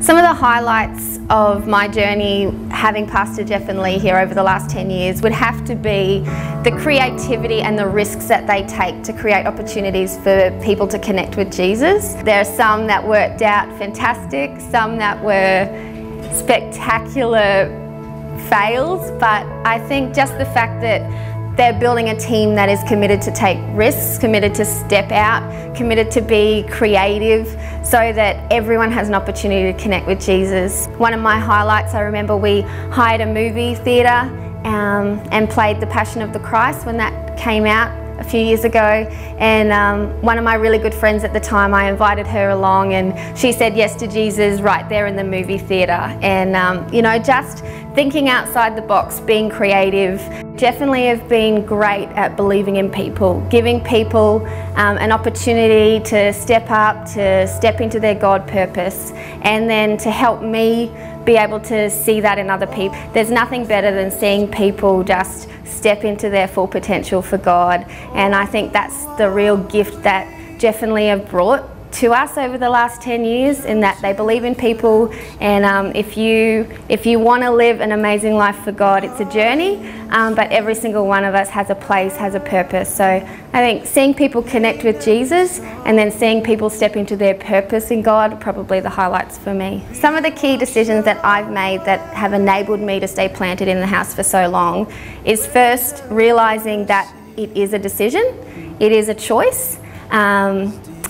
Some of the highlights of my journey having Pastor Jeff and Lee here over the last 10 years would have to be the creativity and the risks that they take to create opportunities for people to connect with Jesus. There are some that worked out fantastic, some that were spectacular fails, but I think just the fact that they're building a team that is committed to take risks, committed to step out, committed to be creative so that everyone has an opportunity to connect with Jesus. One of my highlights, I remember we hired a movie theatre and played The Passion of the Christ when that came out a few years ago, and one of my really good friends at the time, I invited her along and she said yes to Jesus right there in the movie theatre. And you know, just thinking outside the box, being creative. Jeff and Lee have been great at believing in people, giving people an opportunity to step up, to step into their God purpose, and then to help me be able to see that in other people. There's nothing better than seeing people just step into their full potential for God, and I think that's the real gift that Jeff and Lee have brought to us over the last 10 years, in that they believe in people, and if you want to live an amazing life for God, it's a journey, but every single one of us has a place, has a purpose. So I think seeing people connect with Jesus and then seeing people step into their purpose in God are probably the highlights for me. Some of the key decisions that I've made that have enabled me to stay planted in the house for so long is first realising that it is a decision, it is a choice.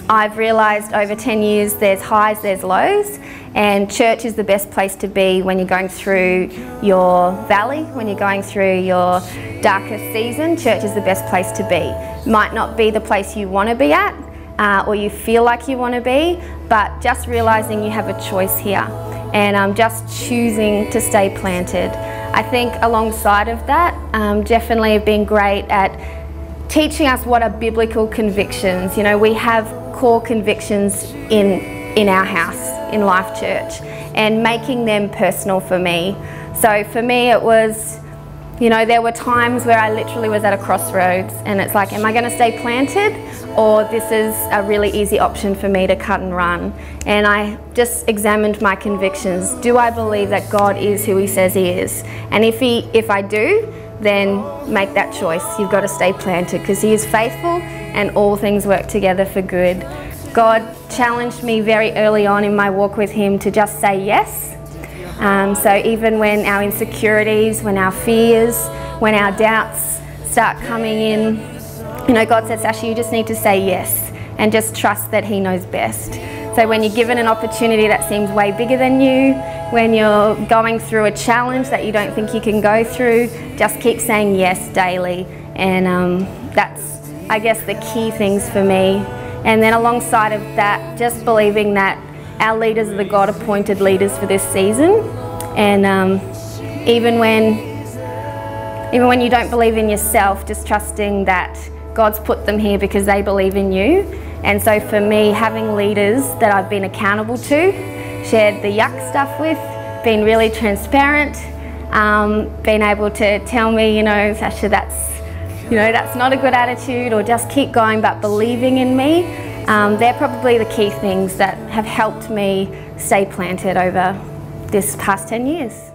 I've realised over 10 years there's highs, there's lows, and church is the best place to be when you're going through your valley, when you're going through your darkest season. Church is the best place to be. Might not be the place you want to be at or you feel like you want to be, but just realising you have a choice here and just choosing to stay planted. I think alongside of that, Jeff and Lee have been great at teaching us what are biblical convictions. You know, we have core convictions in our house, in Life Church, and making them personal for me. So for me it was, you know, there were times where I literally was at a crossroads and it's like, am I going to stay planted, or this is a really easy option for me to cut and run? And I just examined my convictions. Do I believe that God is who He says He is? And if I do, then make that choice. You've got to stay planted because He is faithful and all things work together for good. God challenged me very early on in my walk with Him to just say yes. So even when our insecurities, when our fears, when our doubts start coming in, you know, God said, Sasha, you just need to say yes and just trust that He knows best. So when you're given an opportunity that seems way bigger than you, when you're going through a challenge that you don't think you can go through, just keep saying yes daily. And that's, I guess, the key things for me. And then alongside of that, just believing that our leaders are the God-appointed leaders for this season. And even when you don't believe in yourself, just trusting that God's put them here because they believe in you. And so for me, having leaders that I've been accountable to, shared the yuck stuff with, been really transparent, been able to tell me, you know, Sasha, that's not a good attitude, or just keep going, but believing in me, they're probably the key things that have helped me stay planted over this past 10 years.